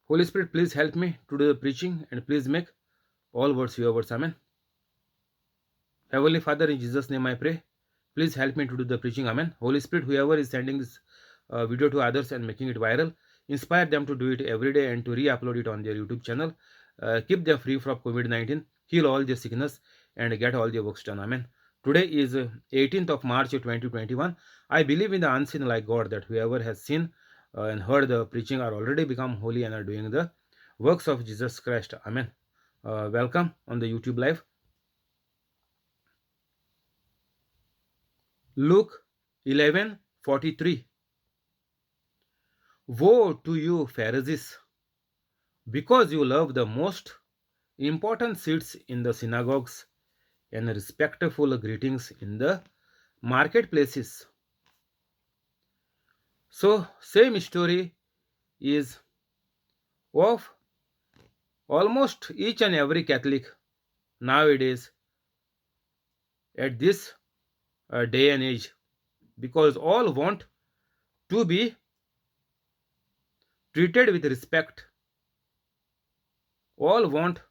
Holy Spirit, please help me to do the preaching and please make all words your words. Amen. Heavenly Father, in Jesus' name I pray. Please help me to do the preaching. Amen. Holy Spirit, whoever is sending this video to others and making it viral, inspire them to do it every day and to re-upload it on their YouTube channel. Keep them free from COVID-19. Heal all their sickness and get all their works done. Amen. Today is 18th of March 2021. I believe in the unseen like God, that whoever has seen and heard the preaching are already become holy and are doing the works of Jesus Christ. Amen. Welcome on the YouTube live. Luke 11:43. Woe to you, Pharisees, because you love the most important seats in the synagogues and respectful greetings in the marketplaces. So, same story is of almost each and every Catholic nowadays at this day and age, because all want to be treated with respect, all want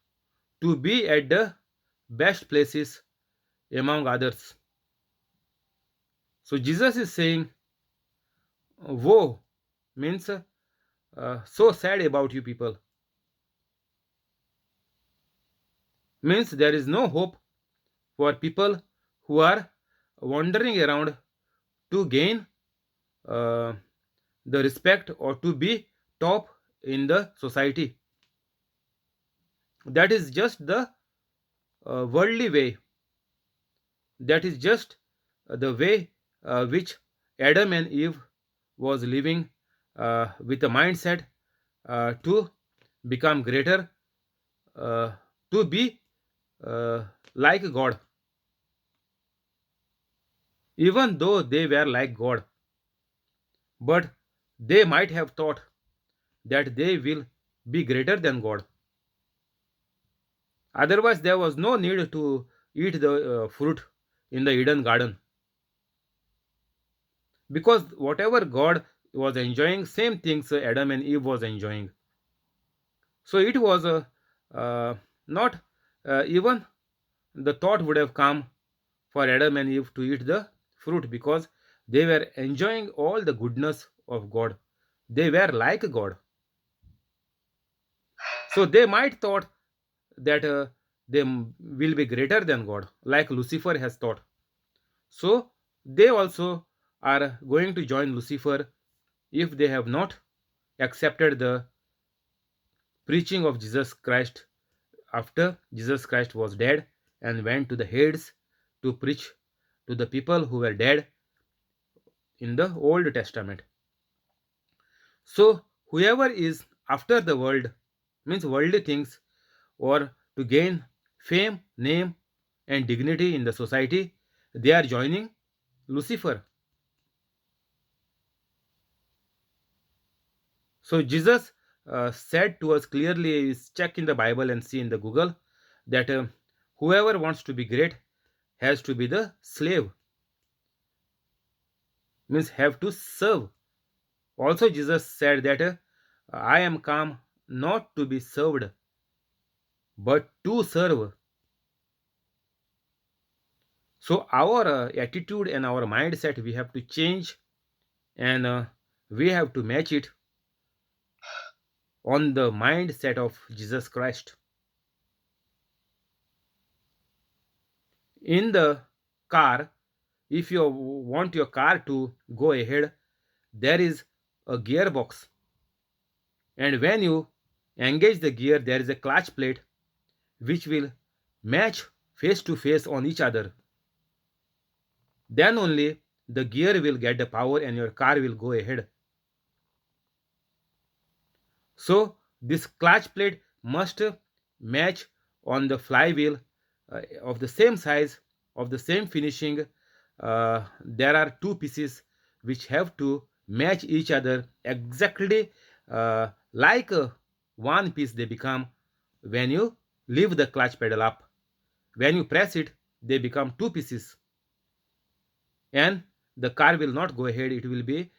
to be at the best places among others. So Jesus is saying, woe means so sad about you people, means there is no hope for people who are wandering around to gain uh, the respect or to be top in the society. That is just the worldly way. That is just the way which Adam and Eve was living with a mindset to become greater, uh, to be uh, like God. Even though they were like God, but they might have thought that they will be greater than God. Otherwise, there was no need to eat the fruit in the Eden garden, because whatever God was enjoying, same things Adam and Eve was enjoying. So it was not even the thought would have come for Adam and Eve to eat the fruit, because they were enjoying all the goodness of God. They were like God. So they might thought that will be greater than God, like Lucifer has thought. So they also are going to join Lucifer if they have not accepted the preaching of Jesus Christ after Jesus Christ was dead and went to the Hades to preach to the people who were dead in the Old Testament. So, whoever is after the world, means worldly things, or to gain fame, name, and dignity in the society, they are joining Lucifer. So, Jesus said to us clearly, is check in the Bible and see in the Google, that whoever wants to be great has to be the slave, means have to serve. Also, Jesus said that I am come not to be served, but to serve. So, our attitude and our mindset we have to change, and we have to match it on the mindset of Jesus Christ. In the car, if you want your car to go ahead, there is a gearbox, and when you engage the gear, there is a clutch plate which will match face to face on each other. Then only the gear will get the power and your car will go ahead. So this clutch plate must match on the flywheel of the same size, of the same finishing. There are two pieces which have to match each other exactly, like one piece they become when you leave the clutch pedal up. When you press it, they become two pieces, and the car will not go ahead. It will be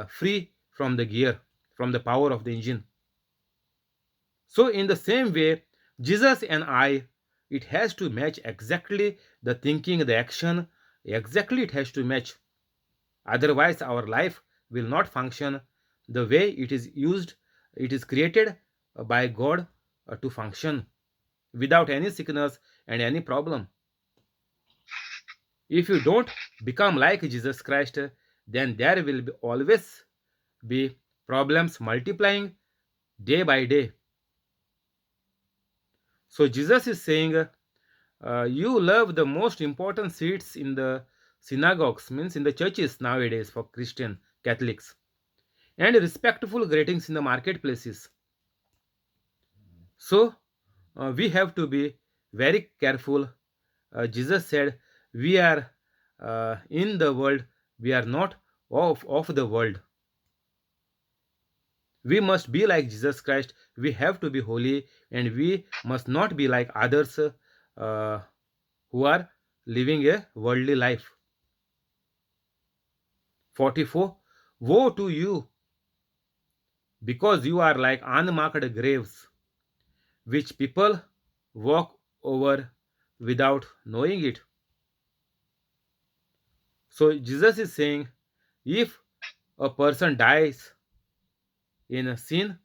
free from the gear, from the power of the engine. So, in the same way, Jesus and I, it has to match exactly the thinking, the action, exactly it has to match. Otherwise, our life will not function the way it is created by God to function without any sickness and any problem. If you don't become like Jesus Christ, then there will always be problems multiplying day by day. So Jesus is saying, you love the most important seats in the synagogues, means in the churches nowadays for Christian Catholics, and respectful greetings in the marketplaces. So we have to be very careful. Jesus said, we are in the world, we are not of the world. We must be like Jesus Christ. We have to be holy, and we must not be like others who are living a worldly life. 44. Woe to you, because you are like unmarked graves, which people walk over without knowing it. So Jesus is saying, if a person dies in a sin,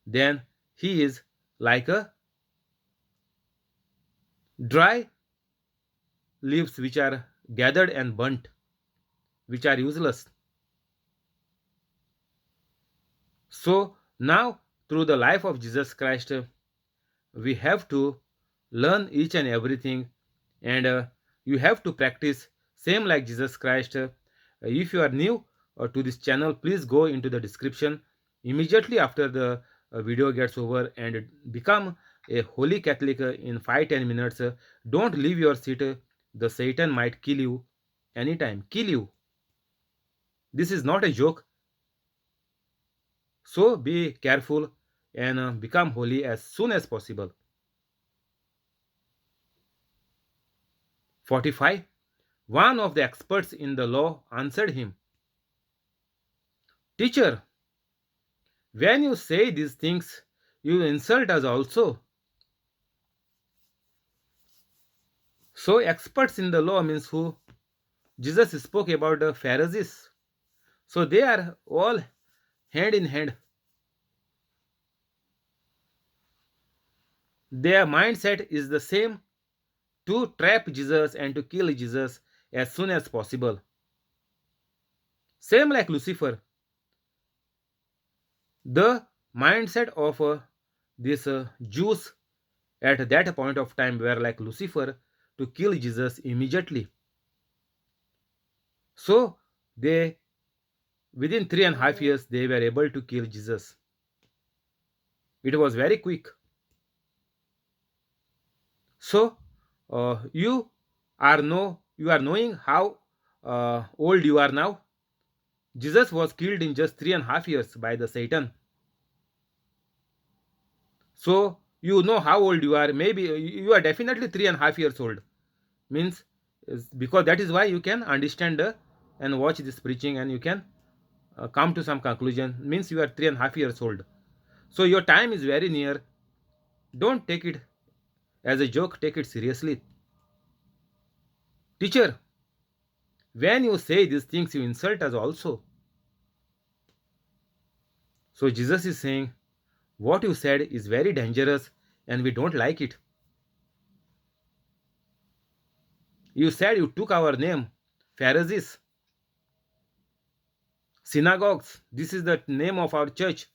then he is like a dry leaves which are gathered and burnt, which are useless. So now, through the life of Jesus Christ, we have to learn each and everything, and you have to practice same like Jesus Christ. If you are new to this channel, please go into the description immediately after the video gets over and become a holy Catholic in 5-10 minutes. Don't leave your seat. The Satan might kill you anytime. Kill you. This is not a joke. So be careful and become holy as soon as possible. 45. One of the experts in the law answered him, Teacher, when you say these things, you insult us also. So, experts in the law means who? Jesus spoke about the Pharisees. So, they are all hand in hand. Their mindset is the same, to trap Jesus and to kill Jesus as soon as possible. Same like Lucifer. The mindset of these Jews at that point of time were like Lucifer, to kill Jesus immediately. So they, within 3.5 years, they were able to kill Jesus. It was very quick. So you are knowing how old you are now. Jesus was killed in just 3.5 years by the Satan. So you know how old you are. Maybe you are definitely 3.5 years old. Means because that is why you can understand and watch this preaching, and you can come to some conclusion. Means you are 3.5 years old. So your time is very near. Don't take it as a joke, take it seriously. Teacher, when you say these things, you insult us also. So Jesus is saying, what you said is very dangerous and we don't like it. You said you took our name, Pharisees, synagogues. This is the name of our church.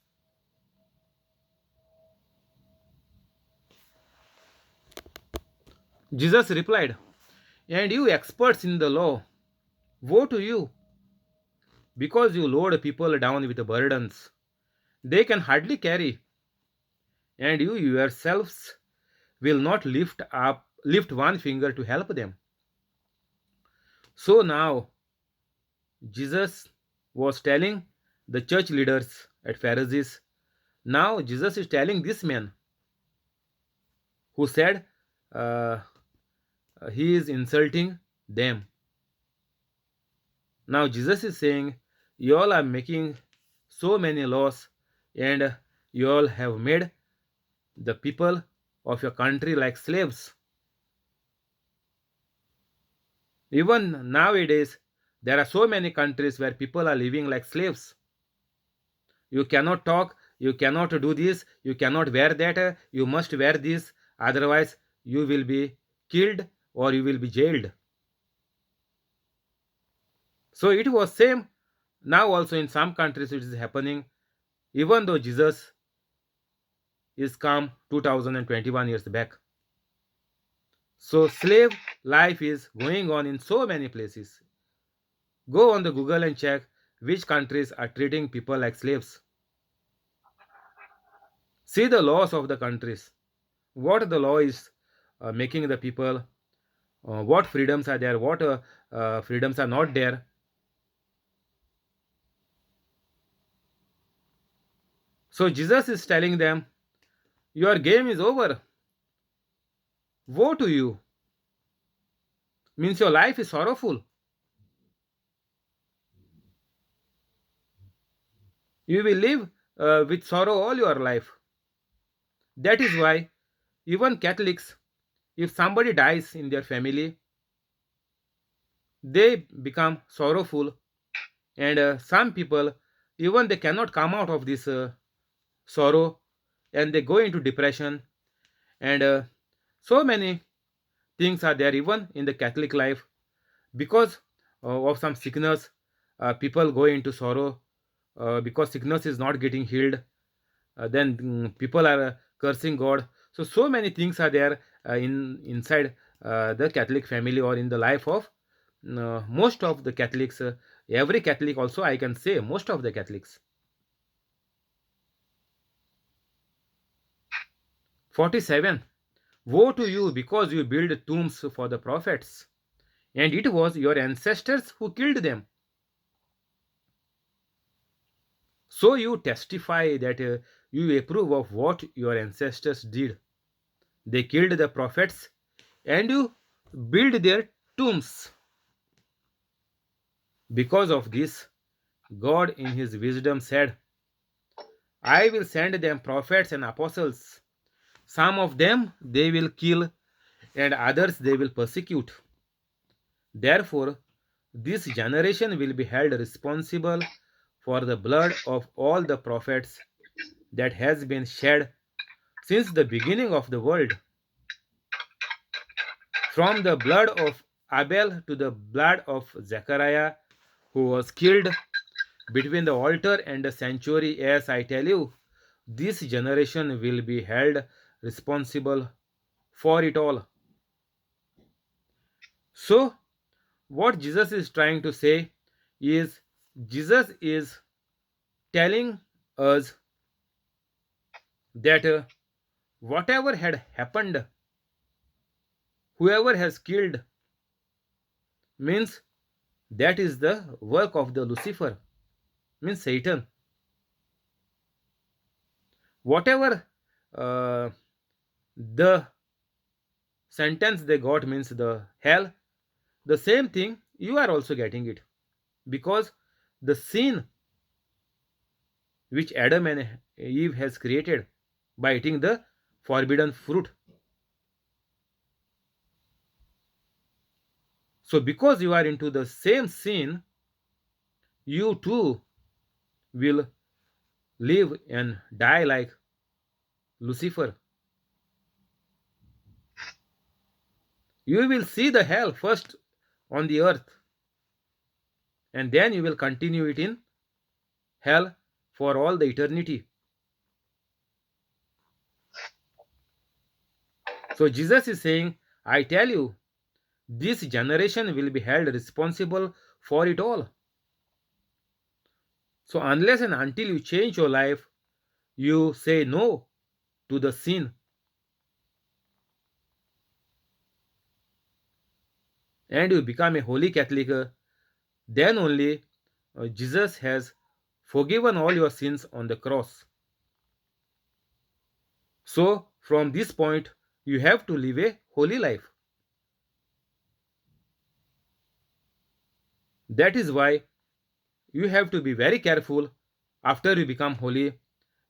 Jesus replied, and you experts in the law, woe to you, because you load people down with burdens they can hardly carry, and you yourselves will not lift one finger to help them. So now Jesus was telling the church leaders at Pharisees. Now Jesus is telling this man who said uh, he is insulting them. Now Jesus is saying, you all are making so many laws, and you all have made the people of your country like slaves. Even nowadays, there are so many countries where people are living like slaves. You cannot talk, you cannot do this, you cannot wear that, you must wear this, otherwise, you will be killed or you will be jailed. So it was same now also in some countries it is happening, even though Jesus is come 2021 years back. So slave life is going on in so many places. Go on the Google and check which countries are treating people like slaves. See the laws of the countries. What the law is making the people, what freedoms are there, what freedoms are not there. So Jesus is telling them, your game is over. Woe to you. Means your life is sorrowful. You will live with sorrow all your life. That is why even Catholics, if somebody dies in their family, they become sorrowful, and some people, even they cannot come out of this sorrow, and they go into depression, and so many things are there even in the Catholic life because of some sickness. People go into sorrow because sickness is not getting healed. Then people are cursing God. So many things are there in inside the Catholic family or in the life of most of the Catholics. Every Catholic also, I can say most of the Catholics. 47. Woe to you because you build tombs for the prophets, and it was your ancestors who killed them. So you testify that you approve of what your ancestors did. They killed the prophets and you build their tombs. Because of this, God in his wisdom said, I will send them prophets and apostles. Some of them they will kill, and others they will persecute. Therefore, this generation will be held responsible for the blood of all the prophets that has been shed since the beginning of the world, from the blood of Abel to the blood of Zechariah, who was killed between the altar and the sanctuary. As I tell you, this generation will be held responsible for it all. So, what Jesus is trying to say is, Jesus is telling us that whatever had happened, whoever has killed, means that is the work of the Lucifer, means Satan. Whatever uh, the sentence they got, means the hell, the same thing you are also getting it, because the sin which Adam and Eve has created by eating the forbidden fruit. So because you are into the same sin, you too will live and die like Lucifer. You will see the hell first on the earth, and then you will continue it in hell for all the eternity. So Jesus is saying, I tell you, this generation will be held responsible for it all. So unless and until you change your life, you say no to the sin, and you become a holy Catholic, then only Jesus has forgiven all your sins on the cross. So from this point, you have to live a holy life. That is why you have to be very careful after you become holy.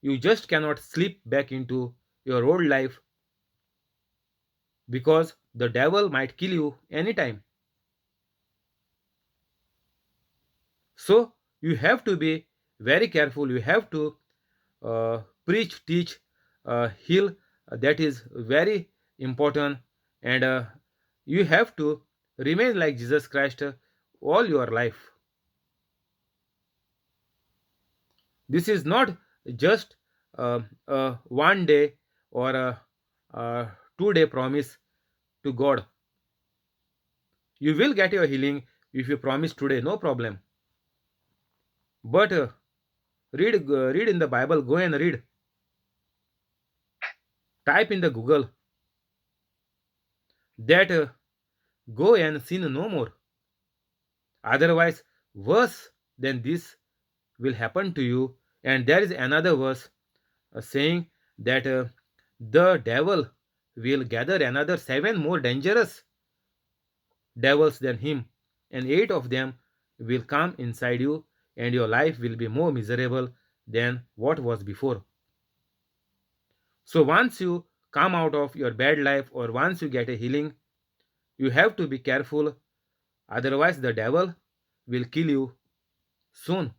You just cannot slip back into your old life, because the devil might kill you anytime. So you have to be very careful. You have to preach, teach, heal. That is very important. And you have to remain like Jesus Christ all your life. This is not just one day or a 2 day promise to God. You will get your healing if you promise today, no problem. But read in the Bible. Go and read. Type in the Google that go and sin no more. Otherwise, worse than this will happen to you. And there is another verse saying that the devil will gather another 7 more dangerous devils than him, and 8 of them will come inside you, and your life will be more miserable than what was before. So, once you come out of your bad life or once you get a healing, you have to be careful, otherwise, the devil will kill you soon,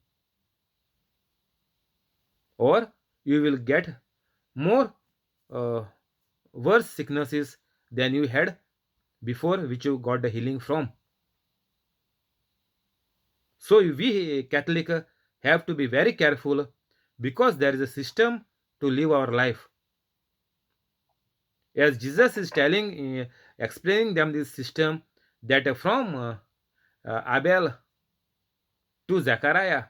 or you will get more uh, worse sicknesses than you had before, which you got the healing from. So we Catholic have to be very careful, because there is a system to live our life. As Jesus is telling, explaining them this system, that from Abel to Zechariah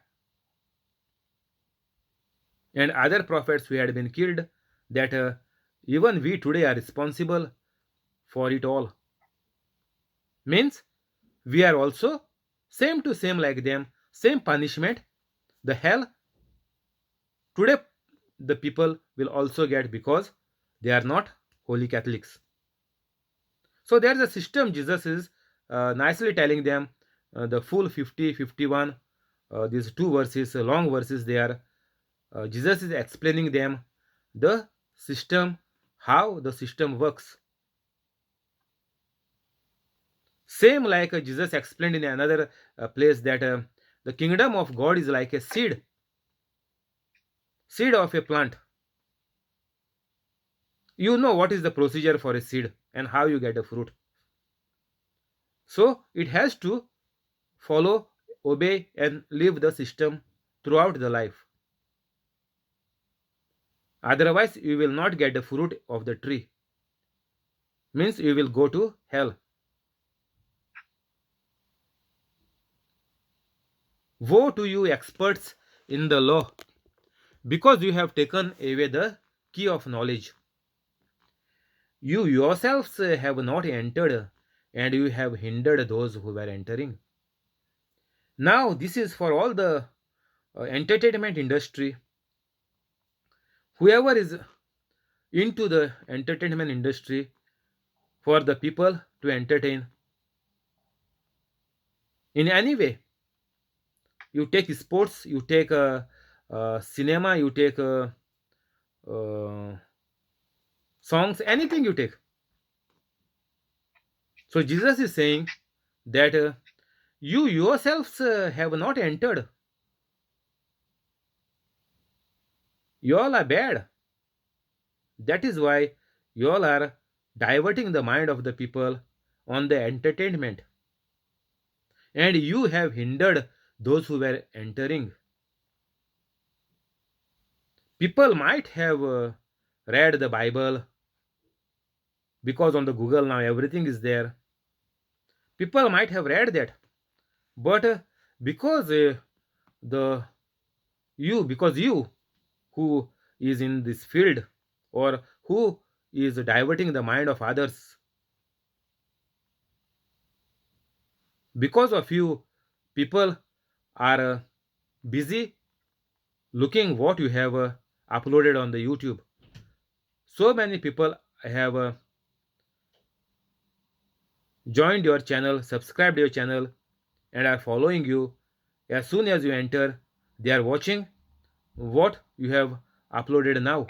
and other prophets who had been killed, that even we today are responsible for it all. Means we are also same to same like them, same punishment, the hell today the people will also get, because they are not holy Catholics. So there's a system. Jesus is nicely telling them the full 50, 51, these two verses, long verses there. Jesus is explaining them the system, how the system works. Same like Jesus explained in another place that the kingdom of God is like a seed of a plant. You know what is the procedure for a seed and how you get a fruit. So it has to follow, obey, and live the system throughout the life. Otherwise, you will not get the fruit of the tree. Means you will go to hell. Woe to you, experts in the law, because you have taken away the key of knowledge. You yourselves have not entered, and you have hindered those who were entering. Now, this is for all the entertainment industry. Whoever is into the entertainment industry, for the people to entertain in any way. You take sports, you take cinema, you take uh, songs, anything you take. So Jesus is saying that you yourselves have not entered. You all are bad. That is why you all are diverting the mind of the people on the entertainment. And you have hindered those who were entering. People might have read the Bible, because on the Google now everything is there. People might have read that, but because the because you who is in this field, or who is diverting the mind of others, because of you, people are busy looking what you have uploaded on the YouTube. So many people have joined your channel, subscribed your channel, and are following you. As soon as you enter, they are watching what you have uploaded now,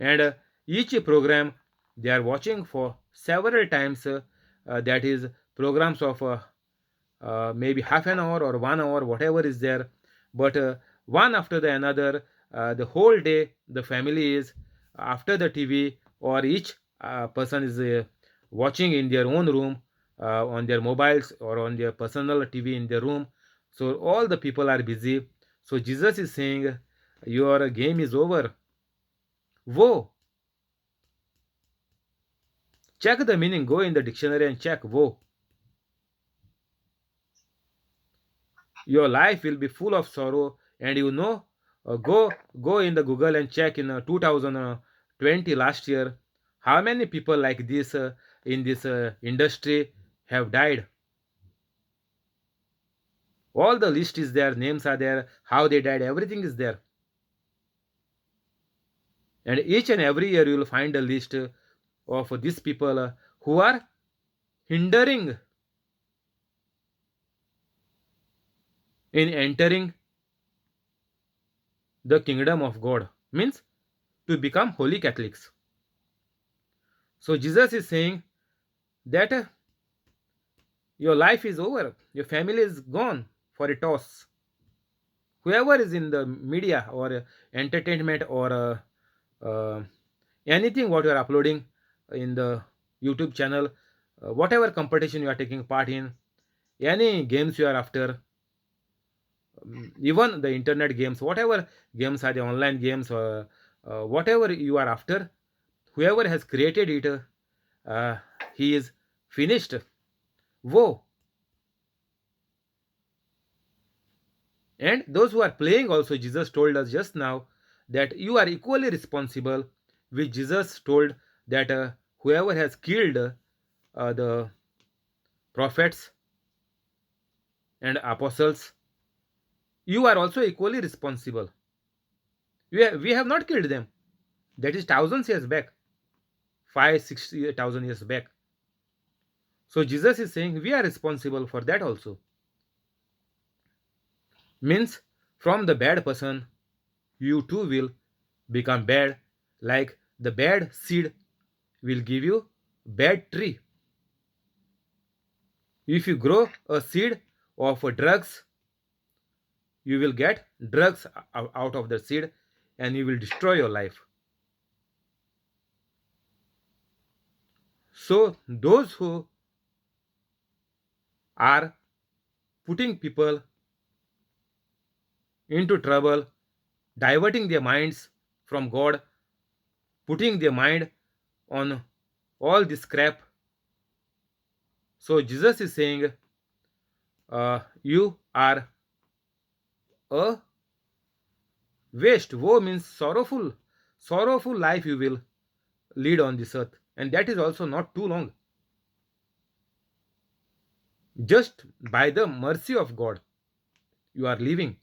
and each program they are watching for several times, that is programs of maybe half an hour or 1 hour, whatever is there, but one after the another, the whole day the family is after the TV, or each person is watching in their own room, on their mobiles or on their personal TV in their room. So all the people are busy. So Jesus is saying, your game is over. Woe. Check the meaning. Go in the dictionary and check woe. Your life will be full of sorrow, and go in the Google and check in 2020, last year, how many people like this in this industry have died. All the list is there, names are there, how they died, everything is there. And each and every year you will find a list of these people who are hindering in entering the kingdom of God, means to become holy Catholics. So Jesus is saying that your life is over, your family is gone for a toss. Whoever is in the media or entertainment or anything what you are uploading in the YouTube channel, whatever competition you are taking part in, any games you are after, even the internet games, whatever games are the online games, or whatever you are after, whoever has created it, he is finished. Woe. And those who are playing also, Jesus told us just now that you are equally responsible, which Jesus told that whoever has killed the prophets and apostles, you are also equally responsible. We have not killed them. That is thousands years back, 5-6,000 years back. So Jesus is saying we are responsible for that also. Means from the bad person, you too will become bad, like the bad seed will give you bad tree. If you grow a seed of drugs, you will get drugs out of the seed, and you will destroy your life. So those who are putting people into trouble, diverting their minds from God, putting their mind on all this crap. So Jesus is saying, you are a waste. Woe means sorrowful. Sorrowful life you will lead on this earth. And that is also not too long. Just by the mercy of God, you are living.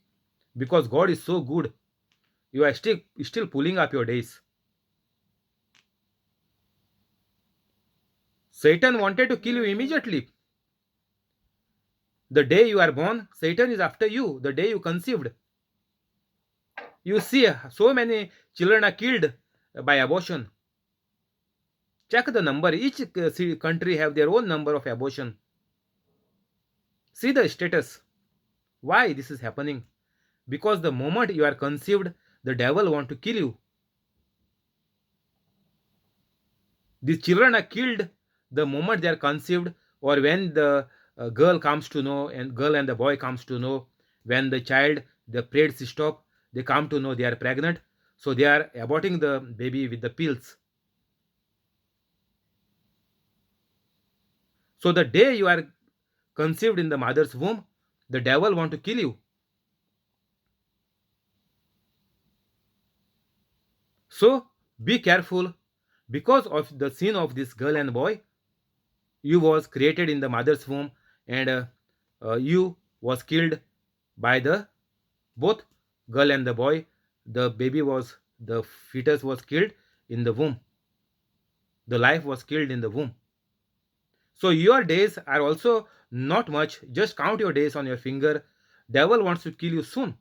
Because God is so good, you are still pulling up your days. Satan wanted to kill you immediately. The day you are born, Satan is after you. The day you conceived. You see, so many children are killed by abortion. Check the number. Each country have their own number of abortion. See the status. Why this is happening? Because the moment you are conceived, the devil want to kill you. These children are killed the moment they are conceived, or when the girl comes to know, and girl and the boy comes to know, when the child, the pregnancy stop, they come to know they are pregnant, so they are aborting the baby with the pills. So the day you are conceived in the mother's womb, the devil want to kill you. So be careful. Because of the sin of this girl and boy, you was created in the mother's womb, and you was killed by the both girl and the boy. The fetus was killed in the womb. The life was killed in the womb. So your days are also not much. Just count your days on your finger. Devil wants to kill you soon.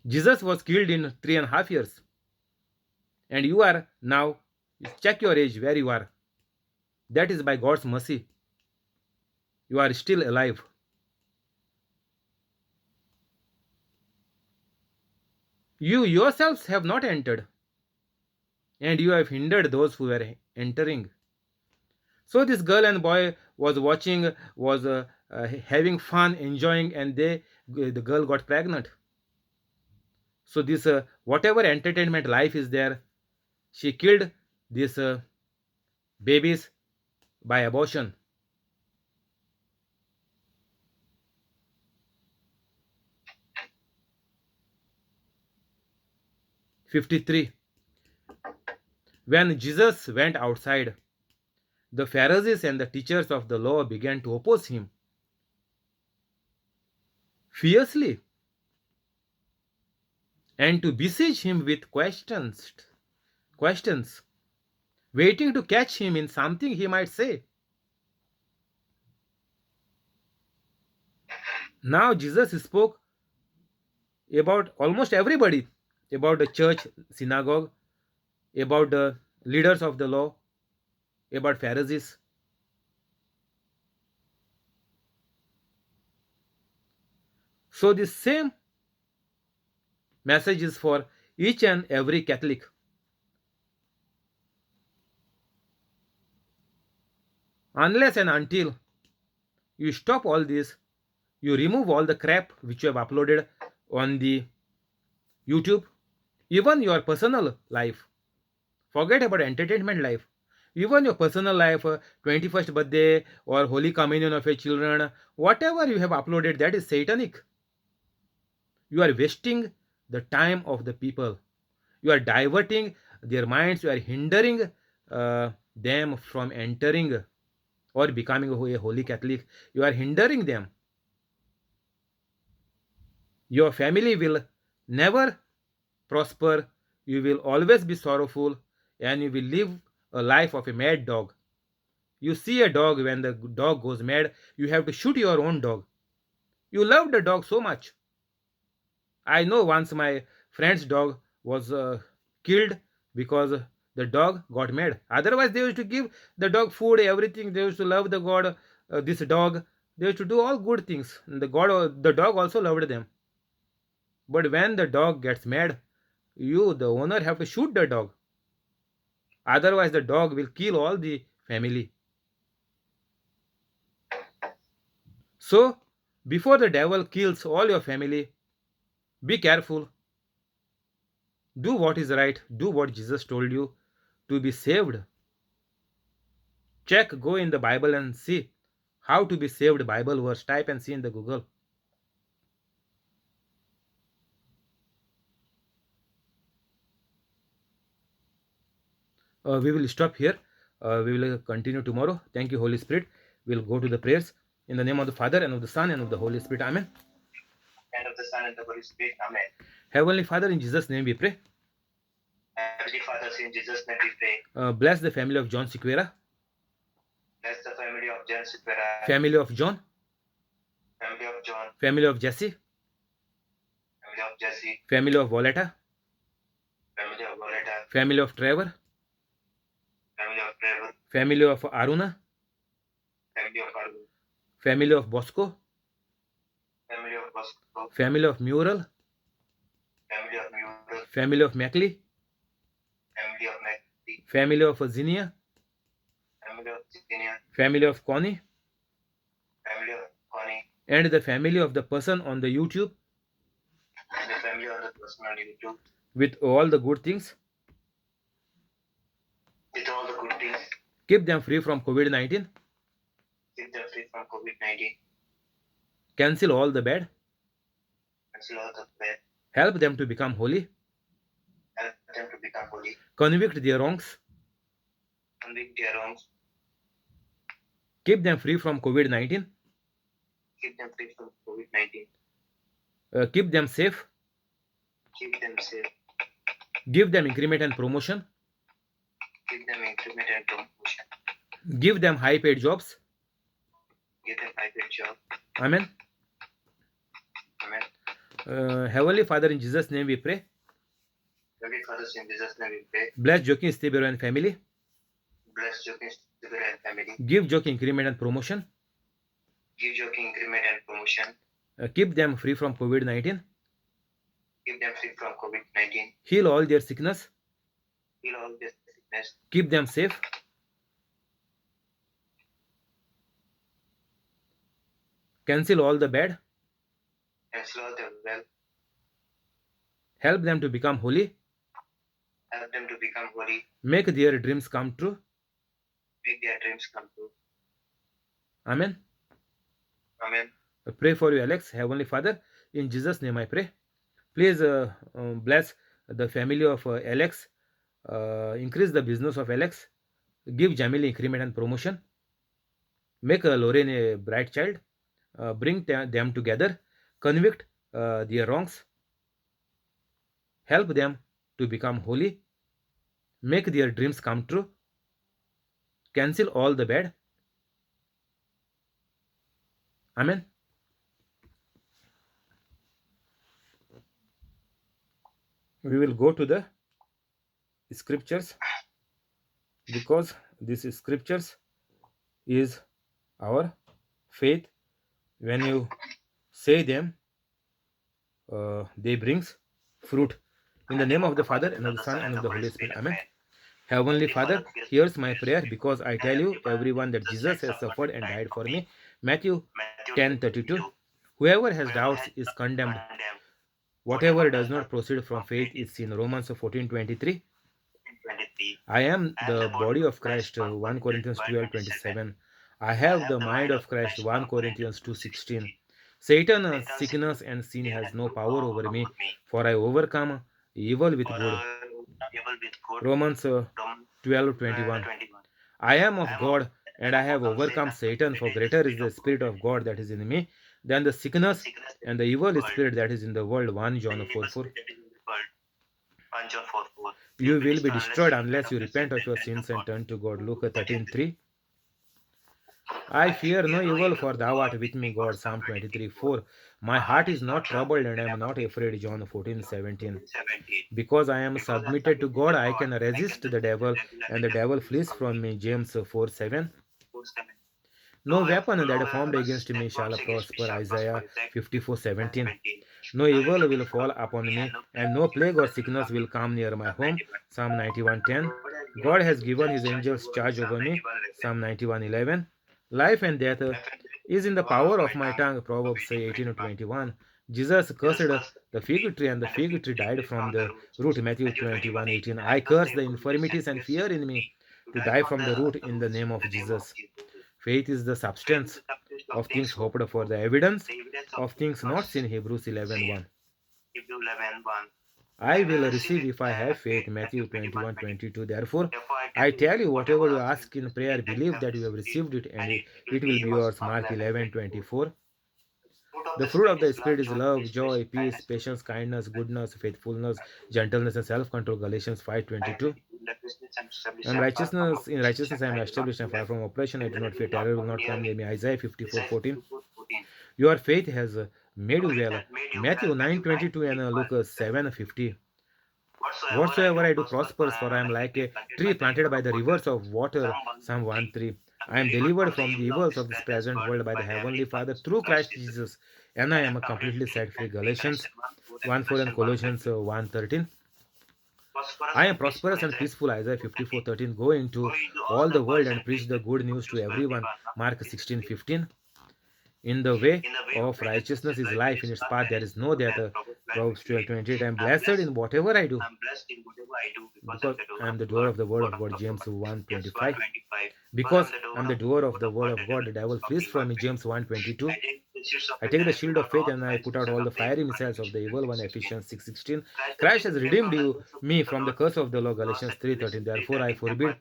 Jesus was killed in 3.5 years. And you are now, check your age where you are. That is by God's mercy. You are still alive. You yourselves have not entered, and you have hindered those who were entering. So this girl and boy was watching, was having fun, enjoying, and the girl got pregnant. So this whatever entertainment life is there, she killed these babies by abortion. 53. When Jesus went outside, the Pharisees and the teachers of the law began to oppose him fiercely and to besiege him with questions, waiting to catch him in something he might say. Now Jesus spoke about almost everybody, about the church, synagogue, about the leaders of the law, about Pharisees. So this same message is for each and every Catholic. Unless and until you stop all this, you remove all the crap which you have uploaded on the YouTube, even your personal life. Forget about entertainment life. Even your personal life, 21st birthday or Holy Communion of your children, whatever you have uploaded, that is satanic. You are wasting the time of the people. You are diverting their minds. You are hindering them from entering or becoming a holy Catholic. You are hindering them. Your family will never prosper. You will always be sorrowful and you will live a life of a mad dog. You see a dog, when the dog goes mad, you have to shoot your own dog. You love the dog so much. I know once my friend's dog was killed because the dog got mad. Otherwise, they used to give the dog food, everything. They used to love the god, this dog. They used to do all good things. And the dog also loved them. But when the dog gets mad, you, the owner, have to shoot the dog. Otherwise, the dog will kill all the family. So, before the devil kills all your family, be careful. Do what is right. Do what Jesus told you to be saved. Check, go in the Bible and see how to be saved. Bible verse, type and see in the Google. We will stop here. We will continue tomorrow. Thank you, Holy Spirit. We'll go to the prayers in the name of the Father and of the Son and of the Holy Spirit. Amen. And of the Son and the Holy Spirit. Amen. Heavenly Father, in Jesus' name we pray. Heavenly Father, in Jesus' name we pray. Bless the family of John Sequeira. Bless the family of John Sequeira. Family of John. Family of John. Family of Jesse. Family of Jesse. Family of Voletta. Family of Voletta. Family of Trevor. Family of Trevor. Family of Aruna. Family of Aruna. Family of Bosco. Family of Bosco. Family of Mural. Family of Mural. Family of Mackley. Family of Mackley. Family of Zinnia. Family of Zinnia. Family of Connie. Family of Connie. And the family of the person on the YouTube. And the family of the person on YouTube. With all the good things. With all the good things. Keep them free from COVID-19. Keep them free from COVID-19. Cancel all the bad. Cancel all the bad. Help them to become holy. Help them to become holy. Convict their wrongs. Convict their wrongs. Keep them free from COVID-19. Keep them free from COVID-19. Keep them safe. Keep them safe. Give them increment and promotion. Give them increment and promotion. Give them high paid jobs. Give them high paid job. Amen. Amen. Heavenly Father, in Jesus' name we pray. Heavenly Father, in Jesus' name we pray. Bless Joaquin Estebero and family. Bless Joaquin Estebero and family. Give Joaquin increment and promotion. Give Joaquin increment and promotion. Keep them free from COVID-19. Keep them free from COVID-19. Heal all their sickness. Heal all their sickness. Keep them safe. Cancel all the bad. Cancel all the well. Help them to become holy. Help them to become holy. Make their dreams come true. Make their dreams come true. Amen. Amen. I pray for you, Alex. Heavenly Father, in Jesus' name I pray. Please bless the family of Alex. Increase the business of Alex. Give Jamili increment and promotion. Make Lorraine a bright child. Bring them together. Convict their wrongs. Help them to become holy. Make their dreams come true. Cancel all the bad. Amen. We will go to the scriptures, because these scriptures is our faith. When you say them, they brings fruit. In the name of the Father, and of the Son, and of the Holy Spirit. Amen. Heavenly Father, here's my prayer, because I tell you, everyone, that Jesus has suffered and died for me. Matthew 10:32. Whoever has doubts is condemned. Whatever does not proceed from faith is sin. Romans 14:23. I am the body of Christ. 1 Corinthians 12:27. I have the mind of Christ. 1 Corinthians 2:16. Satan, sickness, and sin has no power over me, for I overcome evil with good. Romans 12:21. I am of God, and I have overcome Satan, for greater is the Spirit of God that is in me than the sickness and the evil spirit that is in the world. 1 John 4:4. You will be destroyed unless you repent of your sins and turn to God. Luke 13:3. I fear no evil, for thou art with me, God. Psalm 23:4. My heart is not troubled, and I am not afraid. John 14:17. Because I am submitted to God, I can resist the devil, and the devil flees from me. James 4:7. No weapon that formed against me shall prosper. Isaiah 54:17. No evil will fall upon me, and no plague or sickness will come near my home. Psalm 91:10. God has given his angels charge over me. Psalm 91:11. Life and death is in the power of my tongue. Proverbs 18:21. Jesus cursed the fig tree, and the fig tree died from the root. Matthew 21:18. I curse the infirmities and fear in me to die from the root in the name of Jesus. Faith is the substance of things hoped for, the evidence of things not seen. Hebrews 11:1. I will receive if I have faith. Matthew 21:22. Therefore, I tell you, whatever you ask in prayer, believe that you have received it, and it will be yours. Mark 11:24. The fruit of the Spirit is love, joy, peace, patience, kindness, goodness, faithfulness, gentleness, and self-control. Galatians 5:22. In righteousness I am established, and far from oppression I do not fear. Terror will not come near me. Isaiah 54:14. Your faith has made you well. Matthew 9:22 and Luke 7:50. Whatsoever I do prospers, for I am like a tree planted by the rivers of water. Psalm 1:3. I am delivered from the evils of this present world by the Heavenly Father through Christ Jesus, and I am completely set free. Galatians 1:4 and Colossians 1:13. I am prosperous and peaceful. Isaiah 54:13. Go into all the world and preach the good news to everyone. Mark 16:15. In the way of righteousness is life, in its path there is no death. Proverbs 12:28. I am blessed in whatever I do, because I am the doer of the word of God. James 1:25. Because I am the doer of the word of God, the devil flees from me. James 1:22. I take the shield of faith, and I put out all the fiery missiles of the evil one. Ephesians 6:16. Christ has redeemed me from the curse of the law. Galatians 3:13. Therefore I forbid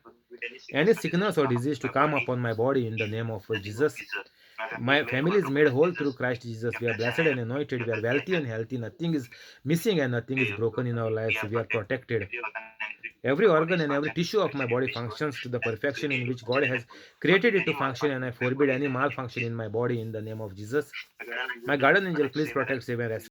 any sickness or disease to come upon my body in the name of Jesus. My family is made whole through Christ Jesus. We are blessed and anointed. We are wealthy and healthy. Nothing is missing and nothing is broken in our lives. We are protected. Every organ and every tissue of my body functions to the perfection in which God has created it to function, and I forbid any malfunction in my body in the name of Jesus. My guardian angel, please protect, save, and rescue